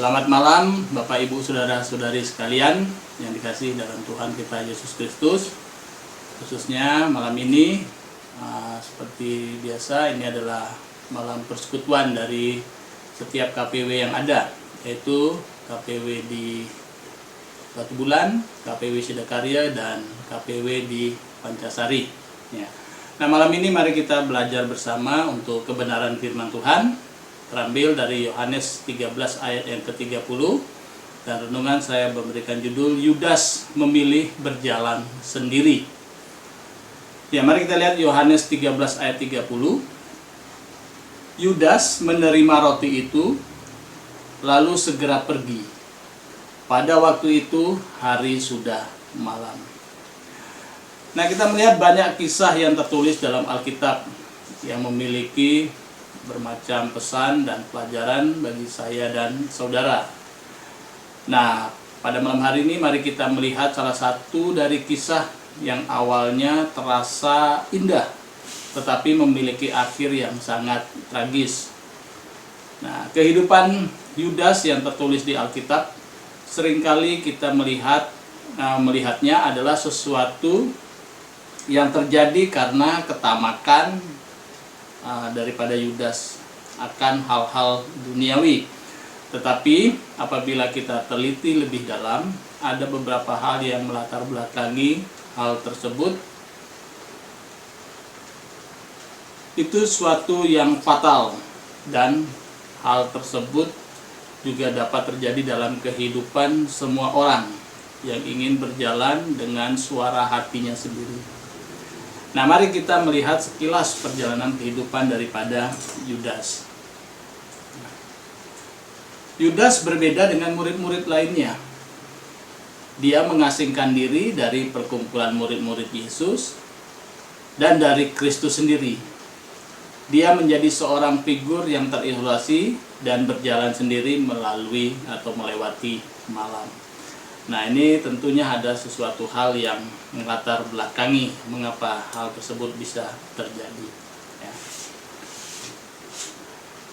Selamat malam Bapak Ibu Saudara-saudari sekalian yang dikasihi dalam Tuhan kita Yesus Kristus. Khususnya malam ini seperti biasa, ini adalah malam persekutuan dari setiap KPW yang ada, yaitu KPW di Batu Bulan, KPW Sidakarya, dan KPW di Pancasari ya. Nah, malam ini mari kita belajar bersama untuk kebenaran firman Tuhan, terambil dari Yohanes 13 ayat yang ke-30, dan renungan saya memberikan judul Yudas memilih berjalan sendiri. Ya, mari kita lihat Yohanes 13 ayat 30. Yudas menerima roti itu lalu segera pergi. Pada waktu itu hari sudah malam. Nah, kita melihat banyak kisah yang tertulis dalam Alkitab yang memiliki bermacam pesan dan pelajaran bagi saya dan saudara. Nah, pada malam hari ini mari kita melihat salah satu dari kisah yang awalnya terasa indah, tetapi memiliki akhir yang sangat tragis. Nah, kehidupan Yudas yang tertulis di Alkitab seringkali kita melihatnya adalah sesuatu yang terjadi karena ketamakan daripada Yudas akan hal-hal duniawi. Tetapi apabila kita teliti lebih dalam, ada beberapa hal yang melatar belakangi hal tersebut. Itu suatu yang fatal, dan hal tersebut juga dapat terjadi dalam kehidupan semua orang yang ingin berjalan dengan suara hatinya sendiri. Nah, mari kita melihat sekilas perjalanan kehidupan daripada Yudas. Yudas berbeda dengan murid-murid lainnya. Dia mengasingkan diri dari perkumpulan murid-murid Yesus dan dari Kristus sendiri. Dia menjadi seorang figur yang terisolasi dan berjalan sendiri melalui atau melewati malam. Nah, ini tentunya ada sesuatu hal yang melatar belakangi mengapa hal tersebut bisa terjadi ya.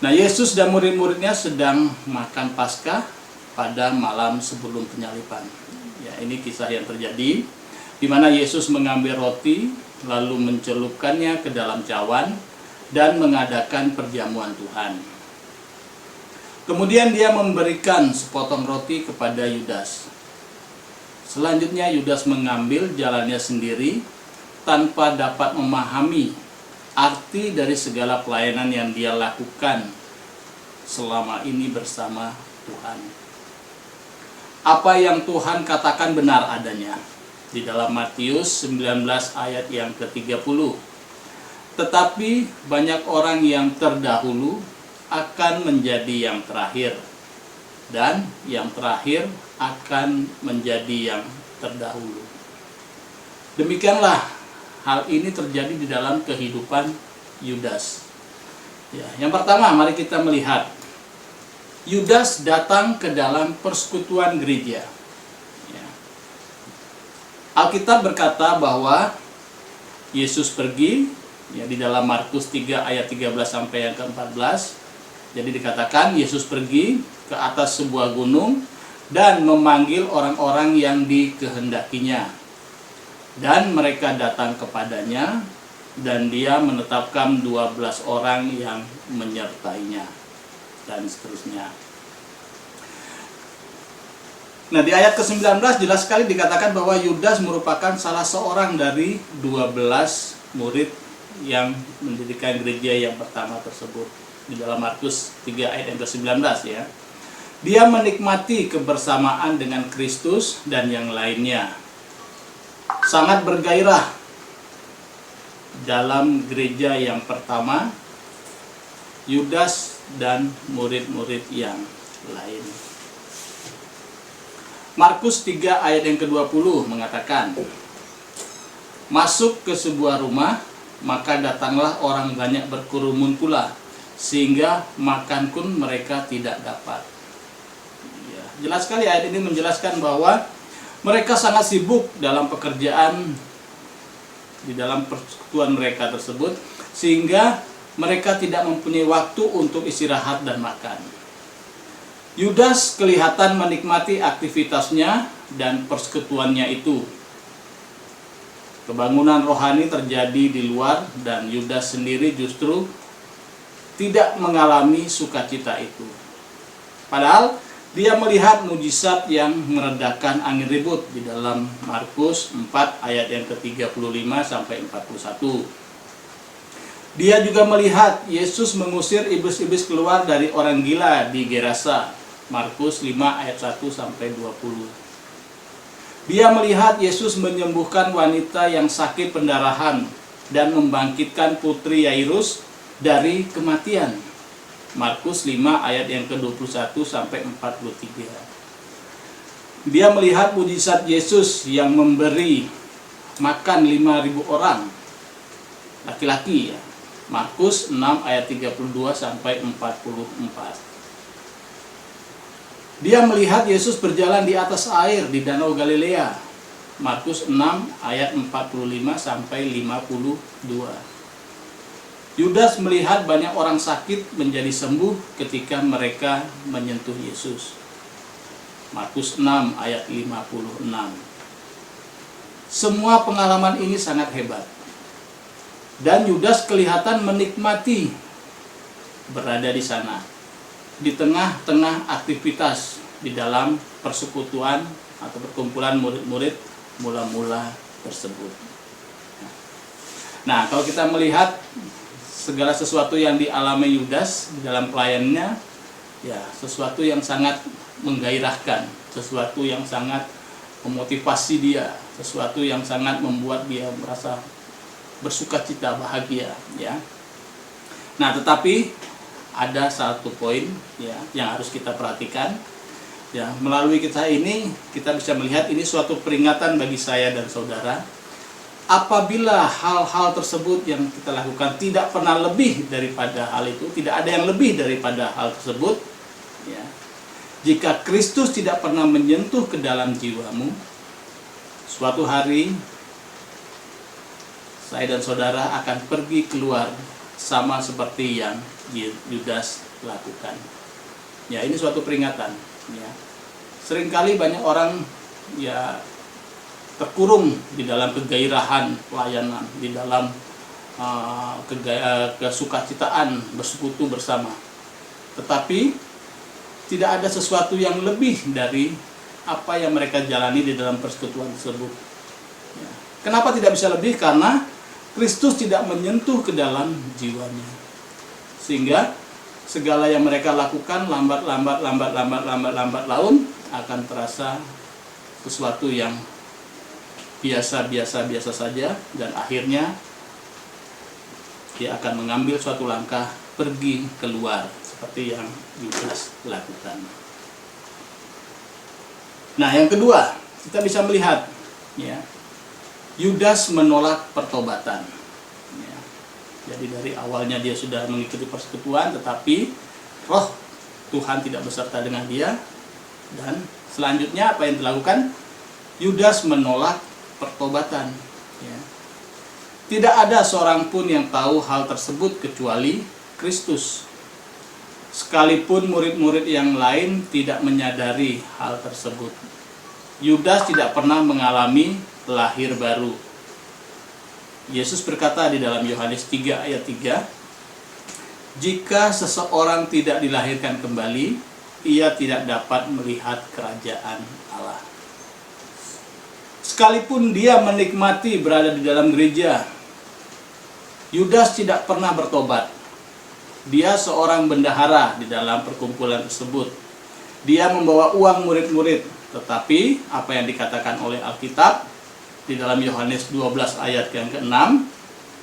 Nah, Yesus dan murid-muridnya sedang makan Paskah pada malam sebelum penyaliban ya. Ini kisah yang terjadi di mana Yesus mengambil roti lalu mencelupkannya ke dalam cawan dan mengadakan perjamuan Tuhan. Kemudian dia memberikan sepotong roti kepada Yudas. Selanjutnya Yudas mengambil jalannya sendiri tanpa dapat memahami arti dari segala pelayanan yang dia lakukan selama ini bersama Tuhan. Apa yang Tuhan katakan benar adanya di dalam Matius 19 ayat yang ke-30. Tetapi banyak orang yang terdahulu akan menjadi yang terakhir, dan yang terakhir akan menjadi yang terdahulu. Demikianlah hal ini terjadi di dalam kehidupan Yudas. Ya, yang pertama, mari kita melihat Yudas datang ke dalam persekutuan gereja. Ya. Alkitab berkata bahwa Yesus pergi ya, di dalam Markus 3 ayat 13 sampai yang ke-14. Jadi dikatakan Yesus pergi ke atas sebuah gunung dan memanggil orang-orang yang dikehendakinya. Dan mereka datang kepadanya, dan dia menetapkan 12 orang yang menyertainya, dan seterusnya. Nah, di ayat ke-19 jelas sekali dikatakan bahwa Yudas merupakan salah seorang dari 12 murid yang mendirikan gereja yang pertama tersebut. Di dalam Markus 3 ayat yang ke-19 ya. Dia menikmati kebersamaan dengan Kristus dan yang lainnya. Sangat bergairah dalam gereja yang pertama, Yudas dan murid-murid yang lain. Markus 3 ayat yang ke-20 mengatakan, masuk ke sebuah rumah, maka datanglah orang banyak berkerumun pula, sehingga makan pun mereka tidak dapat. Jelas sekali ayat ini menjelaskan bahwa mereka sangat sibuk dalam pekerjaan di dalam persekutuan mereka tersebut, sehingga mereka tidak mempunyai waktu untuk istirahat dan makan. Yudas kelihatan menikmati aktivitasnya dan persekutuannya itu. Kebangunan rohani terjadi di luar dan Yudas sendiri justru tidak mengalami sukacita itu. Padahal dia melihat mujizat yang meredakan angin ribut di dalam Markus 4 ayat yang ke-35 sampai 41. Dia juga melihat Yesus mengusir iblis-iblis keluar dari orang gila di Gerasa, Markus 5 ayat 1 sampai 20. Dia melihat Yesus menyembuhkan wanita yang sakit pendarahan dan membangkitkan putri Yairus dari kematian. Markus 5 ayat yang ke-21 sampai 43. Dia melihat mujizat Yesus yang memberi makan 5.000 orang laki-laki ya. Markus 6 ayat 32 sampai 44. Dia melihat Yesus berjalan di atas air di Danau Galilea. Markus 6 ayat 45 sampai 52. Yudas melihat banyak orang sakit menjadi sembuh ketika mereka menyentuh Yesus. Markus 6 ayat 56. Semua pengalaman ini sangat hebat. Dan Yudas kelihatan menikmati berada di sana, di tengah-tengah aktivitas di dalam persekutuan atau perkumpulan murid-murid mula-mula tersebut. Nah, kalau kita melihat segala sesuatu yang dialami Yudas di dalam pelayanannya, ya sesuatu yang sangat menggairahkan, sesuatu yang sangat memotivasi dia, sesuatu yang sangat membuat dia merasa bersukacita, bahagia, ya. Nah, tetapi ada satu poin ya yang harus kita perhatikan. Ya, melalui kisah ini kita bisa melihat ini suatu peringatan bagi saya dan saudara. Apabila hal-hal tersebut yang kita lakukan tidak pernah lebih daripada hal itu, tidak ada yang lebih daripada hal tersebut, ya. Jika Kristus tidak pernah menyentuh ke dalam jiwamu, suatu hari saya dan saudara akan pergi keluar sama seperti yang Yudas lakukan. Ya, ini suatu peringatan. Ya. Seringkali banyak orang ya terkurung di dalam kegairahan pelayanan, di dalam kesukacitaan bersekutu bersama. Tetapi tidak ada sesuatu yang lebih dari apa yang mereka jalani di dalam persekutuan tersebut. Ya. Kenapa tidak bisa lebih? Karena Kristus tidak menyentuh ke dalam jiwanya. Sehingga segala yang mereka lakukan lambat laun akan terasa sesuatu yang biasa saja, dan akhirnya dia akan mengambil suatu langkah pergi keluar seperti yang Yudas lakukan. Nah, yang kedua, kita bisa melihat ya, Yudas menolak pertobatan. Ya. Jadi dari awalnya dia sudah mengikuti persekutuan, tetapi roh Tuhan tidak beserta dengan dia. Dan selanjutnya apa yang dilakukan? Yudas menolak pertobatan. Ya. Tidak ada seorang pun yang tahu hal tersebut kecuali Kristus. Sekalipun murid-murid yang lain tidak menyadari hal tersebut. Yudas tidak pernah mengalami lahir baru. Yesus berkata di dalam Yohanes 3 ayat 3, "Jika seseorang tidak dilahirkan kembali, ia tidak dapat melihat kerajaan Allah." Sekalipun dia menikmati berada di dalam gereja, Yudas tidak pernah bertobat. Dia seorang bendahara di dalam perkumpulan tersebut. Dia membawa uang murid-murid, tetapi apa yang dikatakan oleh Alkitab di dalam Yohanes 12 ayat yang ke-6,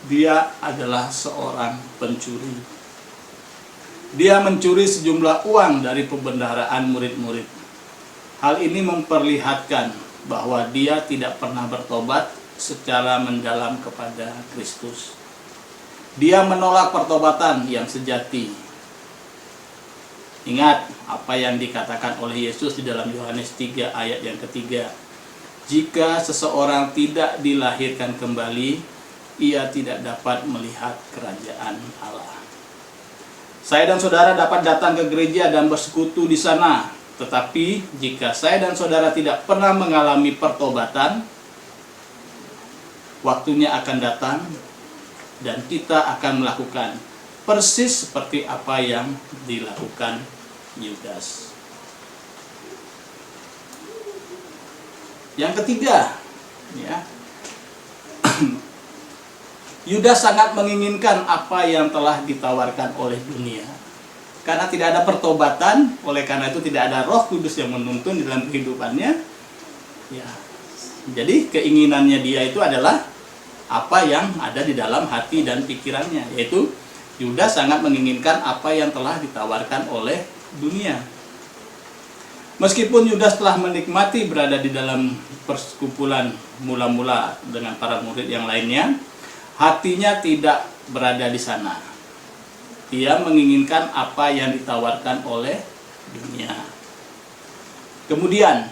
dia adalah seorang pencuri. Dia mencuri sejumlah uang dari pembendaharaan murid-murid. Hal ini memperlihatkan bahwa dia tidak pernah bertobat secara mendalam kepada Kristus. Dia menolak pertobatan yang sejati. Ingat apa yang dikatakan oleh Yesus di dalam Yohanes 3 ayat yang ketiga. Jika seseorang tidak dilahirkan kembali, ia tidak dapat melihat kerajaan Allah. Saya dan saudara dapat datang ke gereja dan bersekutu di sana. Tetapi jika saya dan saudara tidak pernah mengalami pertobatan, waktunya akan datang dan kita akan melakukan persis seperti apa yang dilakukan Yudas. Yang ketiga, ya, Yudas sangat menginginkan apa yang telah ditawarkan oleh dunia. Karena tidak ada pertobatan, oleh karena itu tidak ada Roh Kudus yang menuntun di dalam kehidupannya. Ya. Jadi keinginannya dia itu adalah apa yang ada di dalam hati dan pikirannya, yaitu Yudas sangat menginginkan apa yang telah ditawarkan oleh dunia. Meskipun Yudas telah menikmati berada di dalam perskumpulan mula-mula dengan para murid yang lainnya, hatinya tidak berada di sana. Dia menginginkan apa yang ditawarkan oleh dunia. Kemudian,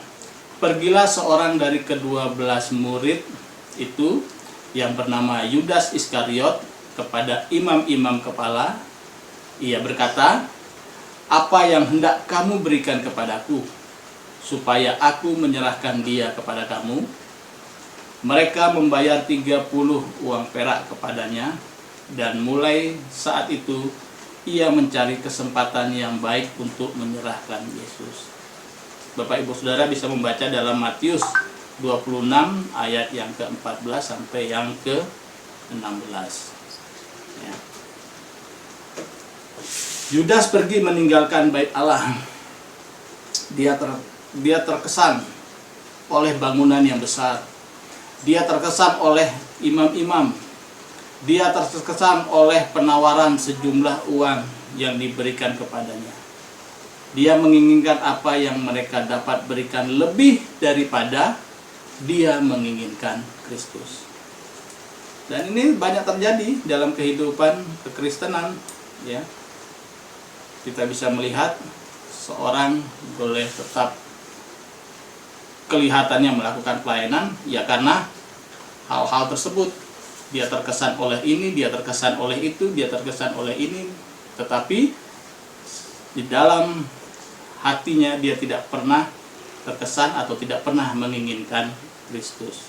pergilah seorang dari ke-12 murid itu yang bernama Yudas Iskariot kepada imam-imam kepala. Ia berkata, "Apa yang hendak kamu berikan kepadaku, supaya aku menyerahkan dia kepada kamu?" Mereka membayar 30 uang perak kepadanya, dan mulai saat itu ia mencari kesempatan yang baik untuk menyerahkan Yesus. Bapak Ibu Saudara bisa membaca dalam Matius 26 ayat yang ke-14 sampai yang ke-16. Ya. Yudas pergi meninggalkan bait Allah. Dia terkesan oleh bangunan yang besar. Dia terkesan oleh imam-imam. Dia terkesan oleh penawaran sejumlah uang yang diberikan kepadanya. Dia menginginkan apa yang mereka dapat berikan lebih daripada dia menginginkan Kristus. Dan ini banyak terjadi dalam kehidupan kekristenan, ya. Kita bisa melihat seorang boleh tetap kelihatannya melakukan pelayanan, ya karena hal-hal tersebut. Dia terkesan oleh ini, dia terkesan oleh itu, dia terkesan oleh ini, tetapi di dalam hatinya dia tidak pernah terkesan atau tidak pernah menginginkan Kristus.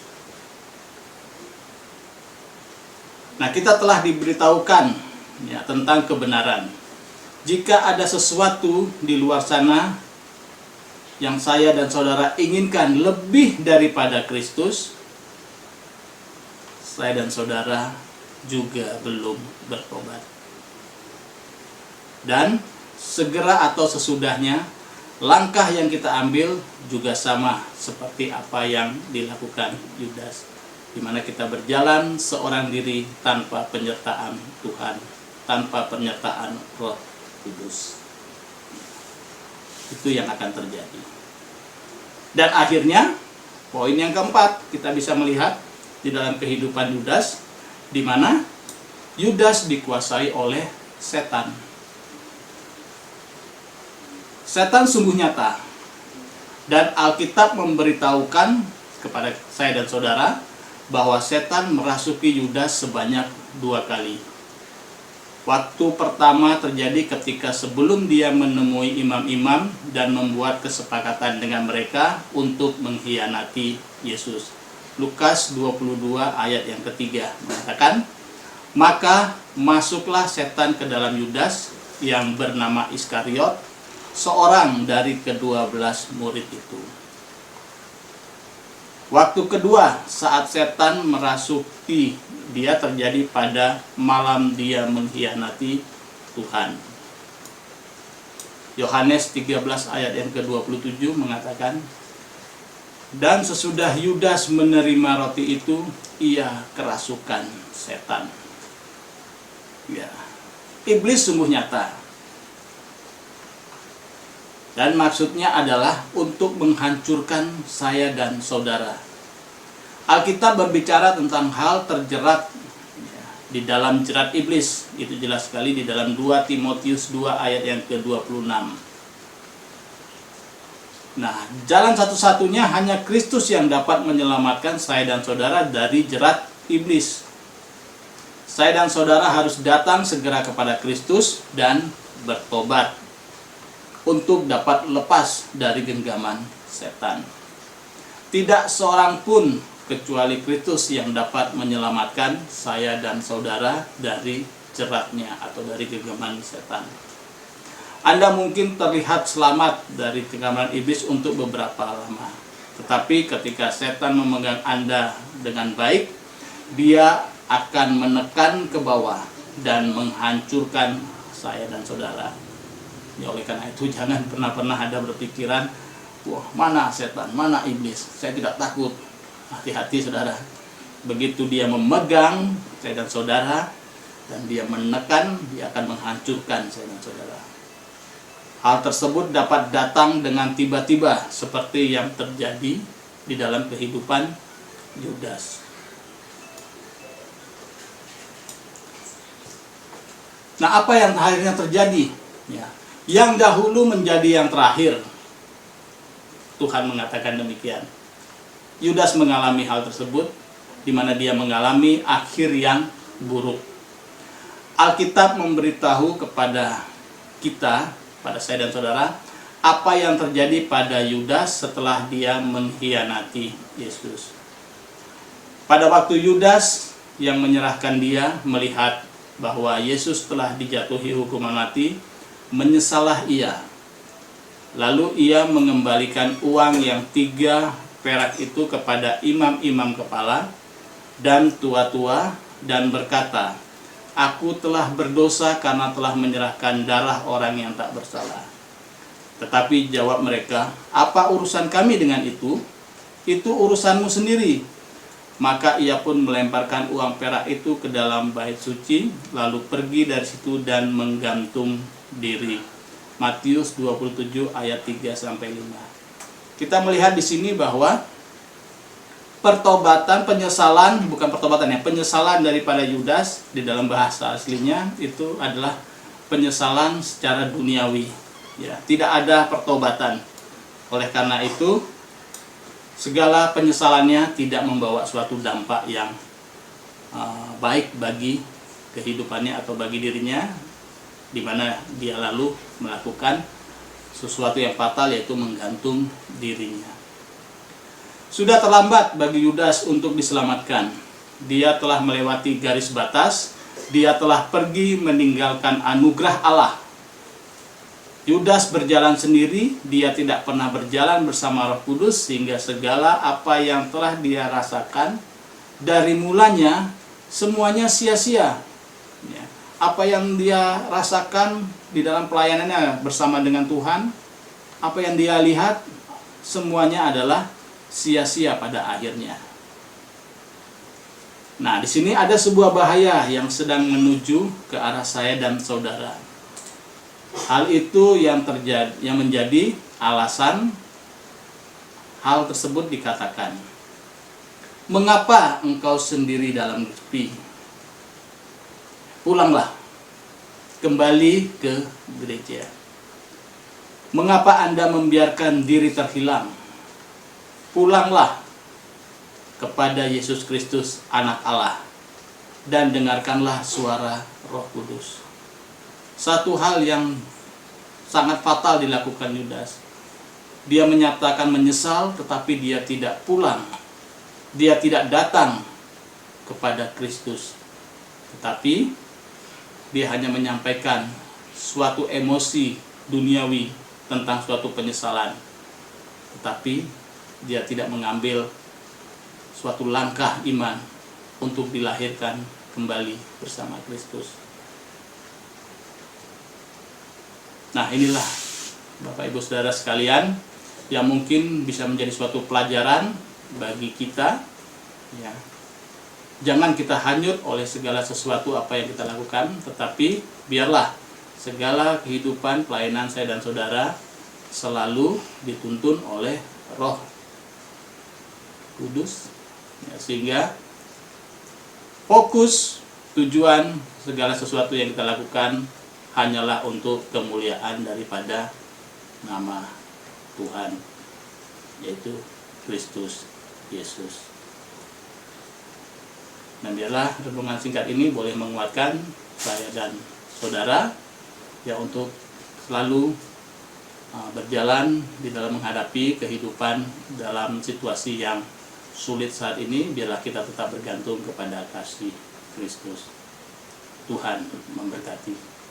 Nah, kita telah diberitahukan, ya, tentang kebenaran. Jika ada sesuatu di luar sana yang saya dan saudara inginkan lebih daripada Kristus, saya dan saudara juga belum bertobat. Dan segera atau sesudahnya, langkah yang kita ambil juga sama seperti apa yang dilakukan Yudas, di mana kita berjalan seorang diri tanpa penyertaan Tuhan, tanpa penyertaan Roh Kudus. Itu yang akan terjadi. Dan akhirnya, poin yang keempat, kita bisa melihat di dalam kehidupan Yudas, di mana Yudas dikuasai oleh setan. Setan sungguh nyata. Dan Alkitab memberitahukan kepada saya dan saudara bahwa setan merasuki Yudas sebanyak 2 kali. Waktu pertama terjadi ketika sebelum dia menemui imam-imam dan membuat kesepakatan dengan mereka untuk mengkhianati Yesus. Lukas 22 ayat yang ketiga mengatakan, "Maka masuklah setan ke dalam Yudas yang bernama Iskariot, seorang dari ke-12 murid itu." Waktu kedua saat setan merasuki dia terjadi pada malam dia mengkhianati Tuhan. Yohanes 13 ayat yang ke-27 mengatakan, "Dan sesudah Yudas menerima roti itu, ia kerasukan setan." Ya, iblis sungguh nyata. Dan maksudnya adalah untuk menghancurkan saya dan saudara. Alkitab berbicara tentang hal terjerat, ya, di dalam jerat iblis. Itu jelas sekali di dalam 2 Timotius 2 ayat yang ke-26. Nah, jalan satu-satunya hanya Kristus yang dapat menyelamatkan saya dan saudara dari jerat iblis. Saya dan saudara harus datang segera kepada Kristus dan bertobat untuk dapat lepas dari genggaman setan. Tidak seorang pun kecuali Kristus yang dapat menyelamatkan saya dan saudara dari jeratnya atau dari genggaman setan. Anda mungkin terlihat selamat dari genggaman iblis untuk beberapa lama, tetapi ketika setan memegang Anda dengan baik, dia akan menekan ke bawah dan menghancurkan saya dan saudara. Ya, oleh karena itu jangan pernah ada berpikiran, wah, mana setan, mana iblis, saya tidak takut. Hati-hati saudara. Begitu dia memegang saya dan saudara dan dia menekan, dia akan menghancurkan saya dan saudara. Hal tersebut dapat datang dengan tiba-tiba seperti yang terjadi di dalam kehidupan Yudas. Nah, apa yang akhirnya terjadi? Ya, yang dahulu menjadi yang terakhir. Tuhan mengatakan demikian. Yudas mengalami hal tersebut, di mana dia mengalami akhir yang buruk. Alkitab memberitahu kepada kita, pada saya dan saudara, apa yang terjadi pada Yudas setelah dia mengkhianati Yesus. Pada waktu Yudas yang menyerahkan dia melihat bahwa Yesus telah dijatuhi hukuman mati, menyesallah ia. Lalu ia mengembalikan uang yang 3 perak itu kepada imam-imam kepala dan tua-tua dan berkata, "Aku telah berdosa karena telah menyerahkan darah orang yang tak bersalah." Tetapi jawab mereka, "Apa urusan kami dengan itu? Itu urusanmu sendiri." Maka ia pun melemparkan uang perak itu ke dalam bait suci, lalu pergi dari situ dan menggantung diri. Matius 27 ayat 3-5. Kita melihat di sini bahwa penyesalan daripada Yudas di dalam bahasa aslinya itu adalah penyesalan secara duniawi. Ya, tidak ada pertobatan. Oleh karena itu, segala penyesalannya tidak membawa suatu dampak yang baik bagi kehidupannya atau bagi dirinya, di mana dia lalu melakukan sesuatu yang fatal, yaitu menggantung dirinya. Sudah terlambat bagi Yudas untuk diselamatkan. Dia telah melewati garis batas, dia telah pergi meninggalkan anugerah Allah. Yudas berjalan sendiri, dia tidak pernah berjalan bersama Roh Kudus, sehingga segala apa yang telah dia rasakan dari mulanya semuanya sia-sia. Ya. Apa yang dia rasakan di dalam pelayanannya bersama dengan Tuhan, apa yang dia lihat, semuanya adalah sia-sia pada akhirnya. Nah, di sini ada sebuah bahaya yang sedang menuju ke arah saya dan saudara. Hal itu yang menjadi alasan hal tersebut dikatakan. Mengapa engkau sendiri dalam sepi? Pulanglah, kembali ke gereja. Mengapa Anda membiarkan diri terhilang? Pulanglah kepada Yesus Kristus, Anak Allah, dan dengarkanlah suara Roh Kudus. Satu hal yang sangat fatal dilakukan Yudas. Dia menyatakan menyesal, tetapi dia tidak pulang. Dia tidak datang kepada Kristus. Tetapi dia hanya menyampaikan suatu emosi duniawi tentang suatu penyesalan. Tetapi dia tidak mengambil suatu langkah iman untuk dilahirkan kembali bersama Kristus. Nah, inilah Bapak Ibu Saudara sekalian yang mungkin bisa menjadi suatu pelajaran bagi kita, ya. Jangan kita hanyut oleh segala sesuatu apa yang kita lakukan, tetapi biarlah segala kehidupan pelayanan saya dan saudara selalu dituntun oleh Roh Kudus, ya, sehingga fokus tujuan segala sesuatu yang kita lakukan hanyalah untuk kemuliaan daripada nama Tuhan, yaitu Kristus Yesus. Dan biarlah renungan singkat ini boleh menguatkan saya dan saudara, ya, untuk selalu berjalan di dalam menghadapi kehidupan dalam situasi yang sulit saat ini. Biarlah kita tetap bergantung kepada kasih Kristus. Tuhan memberkati.